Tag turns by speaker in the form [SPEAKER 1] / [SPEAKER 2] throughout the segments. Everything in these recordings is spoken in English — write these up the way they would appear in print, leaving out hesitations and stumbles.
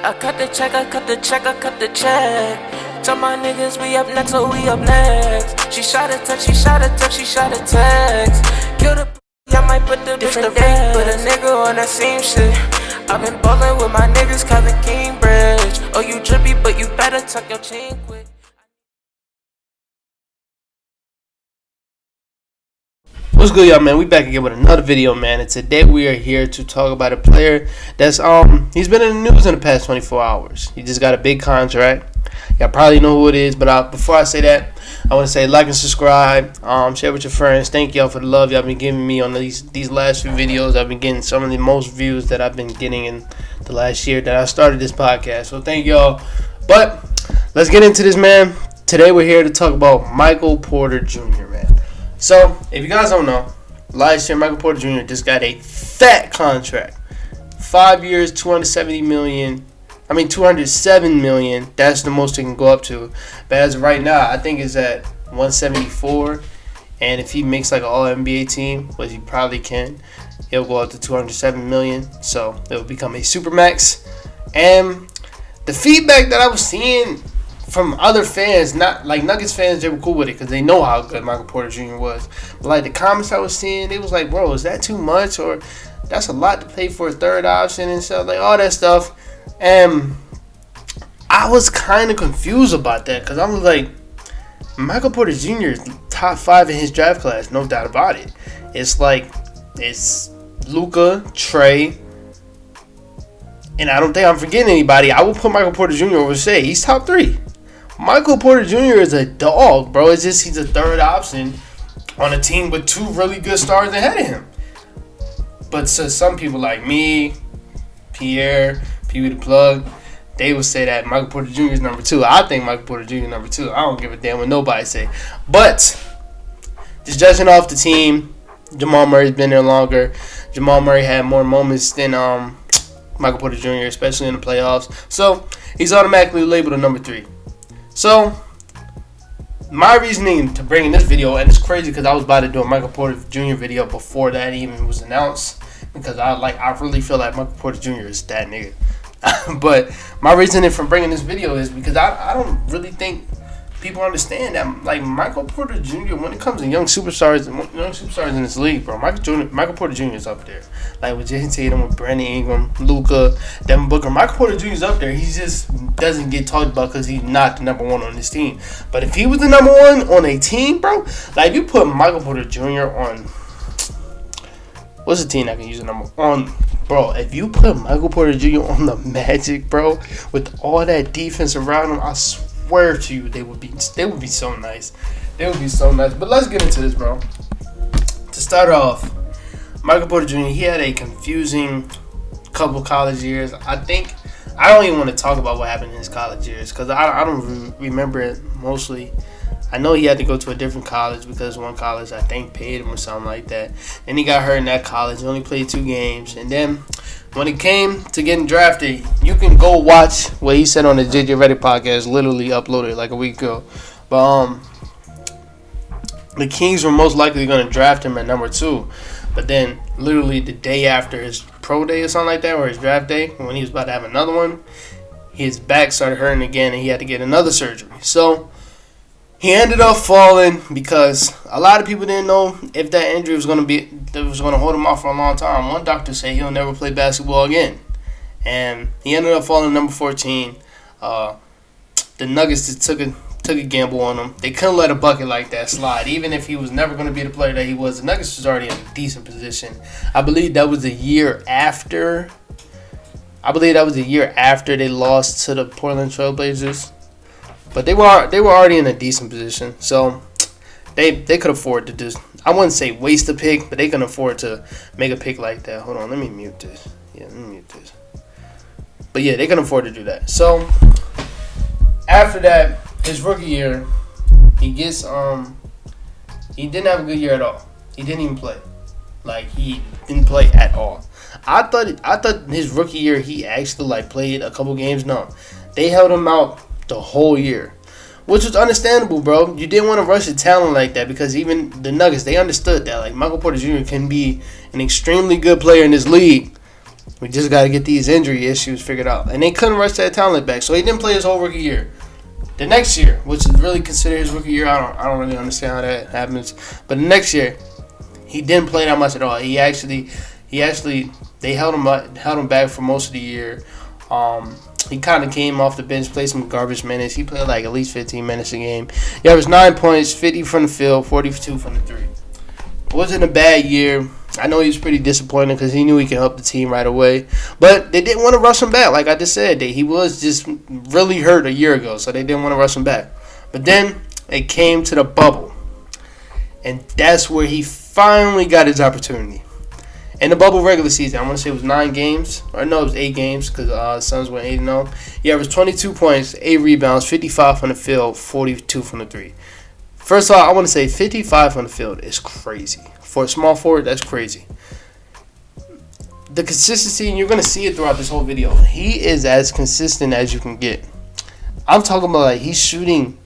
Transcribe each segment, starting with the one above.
[SPEAKER 1] I cut the check, I cut the check, I cut the check. Tell my niggas we up next, so we up next. She shot a text, she shot a text, she shot a text. Kill the I might put the different day, put a nigga on that same shit. I've been ballin' with my niggas, Kevin Cambridge. Oh, you drippy, but you better tuck your chain quick.
[SPEAKER 2] What's good, y'all, man? We back again with another video, man. And today we are here to talk about a player that's he's been in the news in the past 24 hours. He just got a big contract. Y'all probably know who it is, but before I say that, I want to say like and subscribe, share with your friends. Thank y'all for the love y'all been giving me on these last few videos. I've been getting some of the most views that I've been getting in the last year that I started this podcast. So thank y'all. But let's get into this, man. Today we're here to talk about Michael Porter Jr., man. So, if you guys don't know, last year Michael Porter Jr. just got a fat contract. 5 years, $207 million. That's the most it can go up to. But as of right now, I think it's at 174. And if he makes like an All-NBA team, which he probably can, it'll go up to $207 million. So, it'll become a Supermax. And the feedback that I was seeing from other fans, not like Nuggets fans, they were cool with it because they know how good Michael Porter Jr. was. But like the comments I was seeing, it was like, bro, is that too much? Or that's a lot to pay for a third option and stuff, like all that stuff. And I was kind of confused about that because I was like, Michael Porter Jr. is top 5 in his draft class, no doubt about it. It's Luka, Trey, and I don't think I'm forgetting anybody. I will put Michael Porter Jr. over Shea. He's top 3. Michael Porter Jr. is a dog, bro. It's just he's a third option on a team with 2 really good stars ahead of him. But to some people like me, Pierre, Pee-wee the Plug, they would say that Michael Porter Jr. is number 2. I think Michael Porter Jr. is number 2. I don't give a damn what nobody say. But just judging off the team, Jamal Murray's been there longer. Jamal Murray had more moments than Michael Porter Jr., especially in the playoffs. So he's automatically labeled a number 3. So, my reasoning to bring in this video, and it's crazy because I was about to do a Michael Porter Jr. video before that even was announced, because I really feel like Michael Porter Jr. is that nigga. But my reasoning for bringing this video is because I don't really think people understand that, like, Michael Porter Jr., when it comes to young superstars in this league, bro, Michael Porter Jr. is up there. Like with Jason Tatum, with Brandon Ingram, Luka, Devin Booker. Michael Porter Jr. is up there. He just doesn't get talked about because he's not the number 1 on this team. But if he was the number 1 on a team, bro, like if you put Michael Porter Jr. on, what's the team that can use a number on? Bro, if you put Michael Porter Jr. on the Magic, bro, with all that defense around him, I swear to you, they would be so nice. They would be so nice. But let's get into this, bro. To start off, Michael Porter Jr., he had a confusing couple college years. I don't even want to talk about what happened in his college years because I don't remember it mostly. I know he had to go to a different college because one college, I think, paid him or something like that. And he got hurt in that college. He only played 2 games. And then when it came to getting drafted, you can go watch what he said on the JJ Redick podcast, literally uploaded like a week ago. But the Kings were most likely going to draft him at number 2. But then literally the day after his pro day or something like that, or his draft day, when he was about to have another one, his back started hurting again and he had to get another surgery. So he ended up falling because a lot of people didn't know if that injury was going to hold him off for a long time. One doctor said he'll never play basketball again. And he ended up falling number 14. The Nuggets just took a gamble on him. They couldn't let a bucket like that slide. Even if he was never going to be the player that he was, the Nuggets was already in a decent position. I believe that was the year after they lost to the Portland Trailblazers. But they were already in a decent position. So they could afford to just, I wouldn't say waste a pick, but they can afford to make a pick like that. Hold on, let me mute this. Yeah, let me mute this. But yeah, they can afford to do that. So after that, his rookie year, he didn't have a good year at all. He didn't even play. Like, he didn't play at all. I thought his rookie year he actually played a couple games. No, they held him out the whole year, which was understandable, bro. You didn't want to rush a talent like that because even the Nuggets, they understood that Michael Porter Jr. can be an extremely good player in this league We just got to get these injury issues figured out. And they couldn't rush that talent back, so he didn't play his whole rookie year. The next year, which is really considered his rookie year, I don't really understand how that happens. But the next year, he didn't play that much at all. They held him back for most of the year. He kind of came off the bench, played some garbage minutes. He played like at least 15 minutes a game. He averaged 9 points, 50 from the field, 42 from the three. It wasn't a bad year. I know he was pretty disappointed because he knew he could help the team right away. But they didn't want to rush him back. Like I just said, he was just really hurt a year ago, so they didn't want to rush him back. But then it came to the bubble. And that's where he finally got his opportunity. In the bubble regular season, I want to say it was 9 games. Or no, it was 8 games because the Suns went 8-0. He averaged 22 points, 8 rebounds, 55 from the field, 42 from the three. First of all, I want to say 55 on the field is crazy. For a small forward, that's crazy. The consistency, and you're going to see it throughout this whole video, he is as consistent as you can get. I'm talking about like he's shooting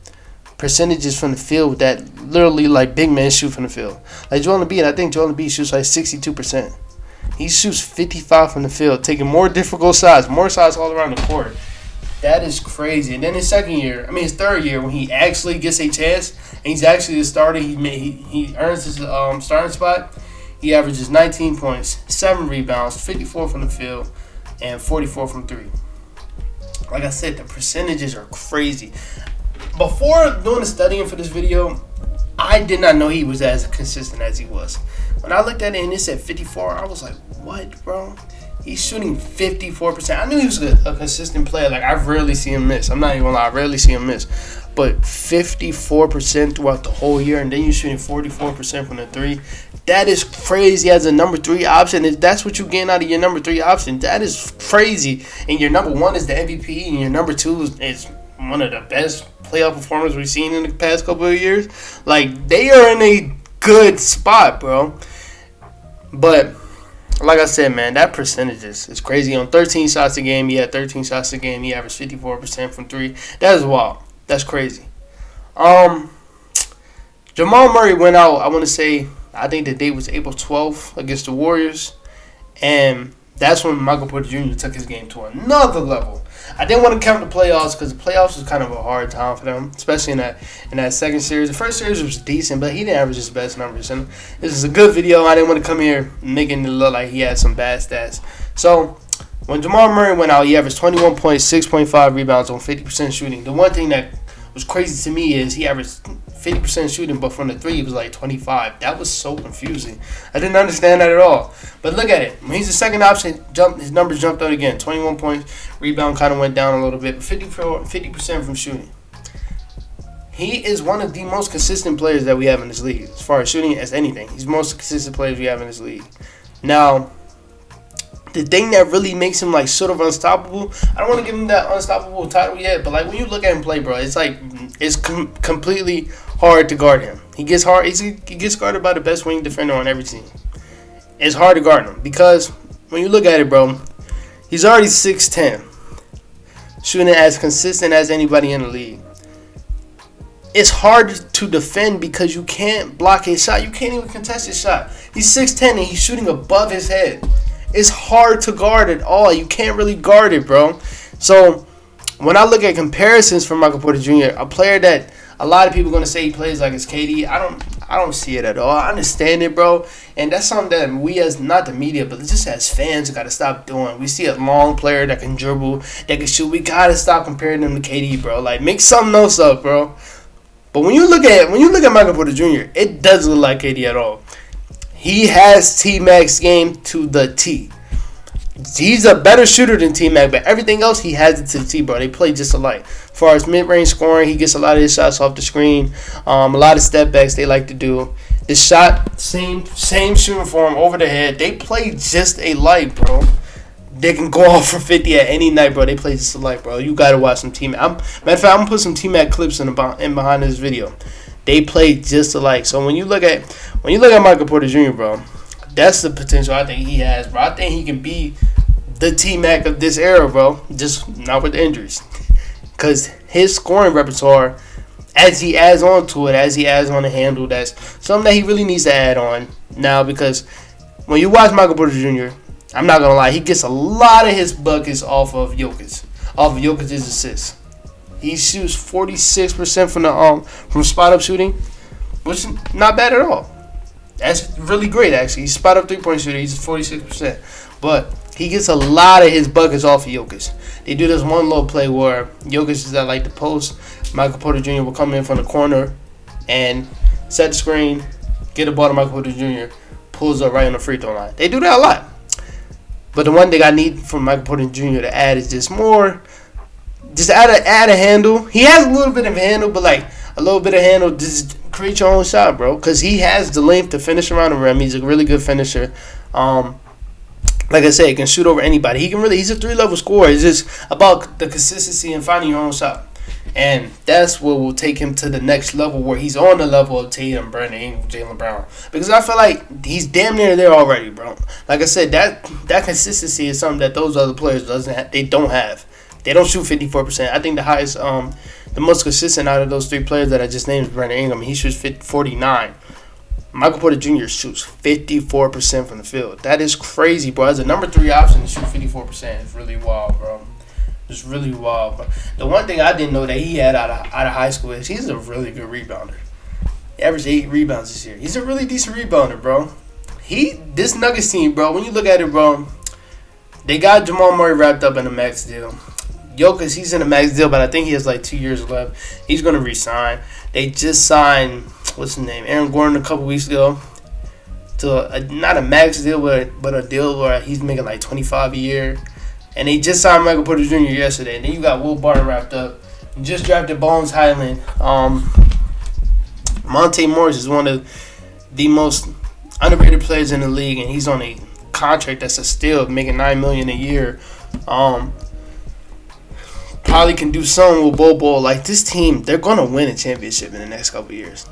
[SPEAKER 2] percentages from the field that literally like big men shoot from the field. Like Joel Embiid, I think Joel Embiid shoots like 62%. He shoots 55 from the field, taking more difficult shots, more shots all around the court. That is crazy. And then his third year, when he actually gets a chance, and he's actually the starter, he earns his starting spot. He averages 19 points, 7 rebounds, 54 from the field, and 44 from three. Like I said, the percentages are crazy. Before doing the studying for this video, I did not know he was as consistent as he was. When I looked at it and it said 54, I was like, what, bro? He's shooting 54%. I knew he was a consistent player. Like, I rarely see him miss. I'm not even going to lie. I rarely see him miss. But 54% throughout the whole year, and then you're shooting 44% from the three. That is crazy as a number 3 option. If that's what you're getting out of your number 3 option, that is crazy. And your number 1 is the MVP, and your number 2 is one of the best playoff performers we've seen in the past couple of years. Like, they are in a good spot, bro. But like I said, man, that percentage is crazy. On 13 shots a game, he had 13 shots a game. He averaged 54% from three. That is wild. That's crazy. Jamal Murray went out, I want to say, I think the date was April 12th against the Warriors. And that's when Michael Porter Jr. took his game to another level. I didn't want to count the playoffs because the playoffs was kind of a hard time for them, especially in that second series. The first series was decent, but he didn't average his best numbers. And this is a good video. I didn't want to come here making it look like he had some bad stats. So when Jamal Murray went out, he averaged 21 points, 6.5 rebounds on 50% shooting. The one thing that was crazy to me is he averaged 50% shooting, but from the three, he was like 25. That was so confusing. I didn't understand that at all. But look at it. When he's the second option, his numbers jumped out again. 21 points. Rebound kind of went down a little bit. But 50% from shooting. He is one of the most consistent players that we have in this league. As far as shooting as anything. He's the most consistent players we have in this league. Now, the thing that really makes him like sort of unstoppable, I don't want to give him that unstoppable title yet, but like when you look at him play, bro, it's like it's completely hard to guard him. He gets guarded by the best wing defender on every team. It's hard to guard him because when you look at it, bro, he's already 6'10", shooting as consistent as anybody in the league. It's hard to defend because you can't block his shot. You can't even contest his shot. He's 6'10" and he's shooting above his head. It's hard to guard at all. You can't really guard it, bro. So when I look at comparisons for Michael Porter Jr., a player that a lot of people are going to say he plays like it's KD, I don't see it at all. I understand it, bro. And that's something that we as, not the media, but just as fans, got to stop doing. We see a long player that can dribble, that can shoot. We got to stop comparing them to KD, bro. Like, make something else up, bro. But when you look at Michael Porter Jr., it doesn't look like KD at all. He has T-Mac's game to the T. He's a better shooter than T-Mac, but everything else, he has it to the T, bro. They play just alike. As far as mid-range scoring, he gets a lot of his shots off the screen. A lot of step-backs they like to do. The shot, same shooting form over the head. They play just alike, bro. They can go off for 50 at any night, bro. They play just alike, bro. You got to watch some T-Mac. Matter of fact, I'm going to put some T-Mac clips in behind this video. They play just alike. So when you look at Michael Porter Jr., bro, that's the potential I think he has, bro. I think he can be the T-Mac of this era, bro. Just not with the injuries. Because his scoring repertoire, as he adds on to it, as he adds on the handle, that's something that he really needs to add on now. Because when you watch Michael Porter Jr., I'm not gonna lie, he gets a lot of his buckets off of Jokic, off of Jokic's assists. He shoots 46% from spot up shooting, which is not bad at all. That's really great, actually. He's spot up 3-point shooter. He's 46%. But he gets a lot of his buckets off of Jokic. They do this one little play where Jokic is at like the post. Michael Porter Jr. will come in from the corner and set the screen, get the ball to Michael Porter Jr., pulls up right on the free throw line. They do that a lot. But the one thing I need from Michael Porter Jr. to add is just more. Just add a handle. He has a little bit of a handle, but like a little bit of handle, just create your own shot, bro. Because he has the length to finish around the rim. He's a really good finisher. Like I said, he can shoot over anybody. He's a 3-level scorer. It's just about the consistency and finding your own shot. And that's what will take him to the next level, where he's on the level of Tatum, Brandon Ingram, Jaylen Brown. Because I feel like he's damn near there already, bro. Like I said, that consistency is something that those other players they don't have. They don't shoot 54%. I think the highest, the most consistent out of those 3 players that I just named is Brandon Ingram. He shoots 49. Michael Porter Jr. shoots 54% from the field. That is crazy, bro. As a number 3 option to shoot 54%, it's really wild, bro. It's really wild, bro. The one thing I didn't know that he had out of high school is he's a really good rebounder. He averaged 8 rebounds this year. He's a really decent rebounder, bro. This Nuggets team, bro, when you look at it, bro, they got Jamal Murray wrapped up in a max deal. Jokic, he's in a max deal, but I think he has like 2 years left. He's going to re-sign. They just signed, what's his name, Aaron Gordon a couple weeks ago to not a max deal, but a deal where he's making like $25 a year. And they just signed Michael Porter Jr. yesterday. And then you got Will Barton wrapped up. You just drafted Bones Highland. Monte Morris is one of the most underrated players in the league, and he's on a contract that's a steal, making $9 million a year. Probably can do something with Bobo. Like, this team, they're going to win a championship in the next couple of years.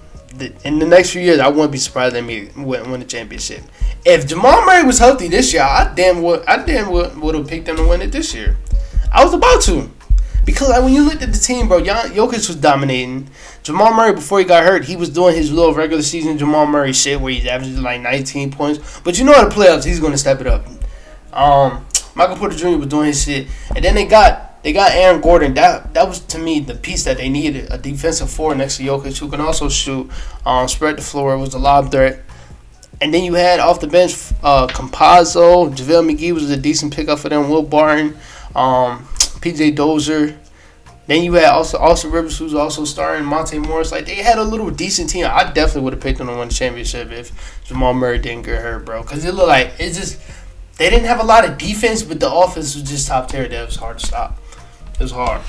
[SPEAKER 2] In the next few years, I wouldn't be surprised they may win a championship. If Jamal Murray was healthy this year, I damn would have picked them to win it this year. I was about to. Because like, when you looked at the team, bro, Jokic was dominating. Jamal Murray, before he got hurt, he was doing his little regular season Jamal Murray shit where he's averaging like 19 points. But you know in the playoffs, he's going to step it up. Michael Porter Jr. was doing his shit. And then they got Aaron Gordon. That was, to me, the piece that they needed. A defensive forward next to Jokic who can also shoot, spread the floor. It was a lob threat. And then you had off the bench Campazzo. JaVale McGee was a decent pickup for them. Will Barton. PJ Dozier. Then you had Austin Rivers, who's also starring, Monte Morris. Like, they had a little decent team. I definitely would have picked them to win the championship if Jamal Murray didn't get hurt, bro. Because it looked like they didn't have a lot of defense, but the offense was just top tier. That was hard to stop. It was hard.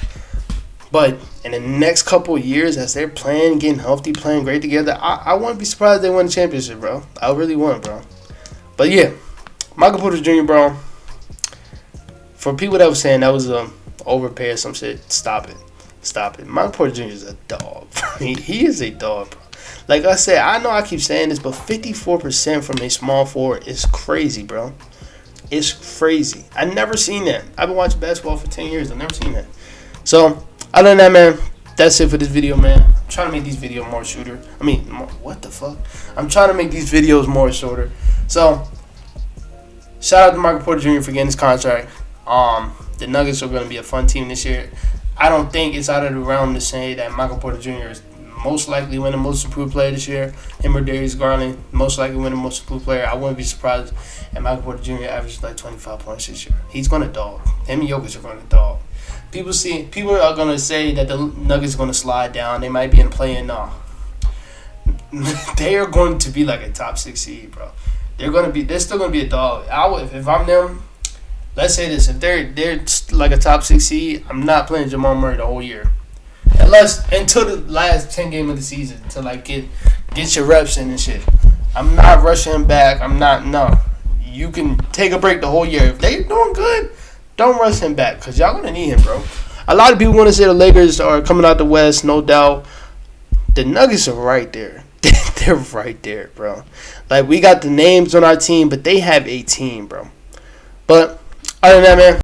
[SPEAKER 2] But in the next couple of years, as they're playing, getting healthy, playing great together, I wouldn't be surprised if they win the championship, bro. I really wouldn't, bro. But yeah, Michael Porter Jr., bro. For people that were saying that was overpay or some shit, stop it. Michael Porter Jr. is a dog. He is a dog, bro. Like I said, I know I keep saying this, but 54% from a small forward is crazy, bro. It's crazy. I've never seen that. I've been watching basketball for 10 years. I've never seen that. So, other than that, man, that's it for this video, man. I'm trying to make these videos more shorter. What the fuck? I'm trying to make these videos more shorter. So, shout out to Michael Porter Jr. for getting his contract. The Nuggets are going to be a fun team this year. I don't think it's out of the realm to say that Michael Porter Jr. is most likely winning Most Improved Player this year. Him or Darius Garland, most likely winning Most Improved Player. I wouldn't be surprised if Michael Porter Jr. averages like 25 points this year. He's going to dog. Him and Jokic are going to dog. People are going to say that the Nuggets are going to slide down. They might be in play-in. No. They are going to be like a top 6 seed, bro. They're still going to be a dog. If I'm them, let's say this. If they're like a top 6 seed, I'm not playing Jamal Murray the whole year. Until the last 10 game of the season to like get your reps in and shit. I'm not rushing him back. No. You can take a break the whole year. If they're doing good, don't rush him back because y'all gonna need him, bro. A lot of people want to say the Lakers are coming out the West, no doubt. The Nuggets are right there. They're right there, bro. Like, we got the names on our team, but they have a team, bro. But other than that, man,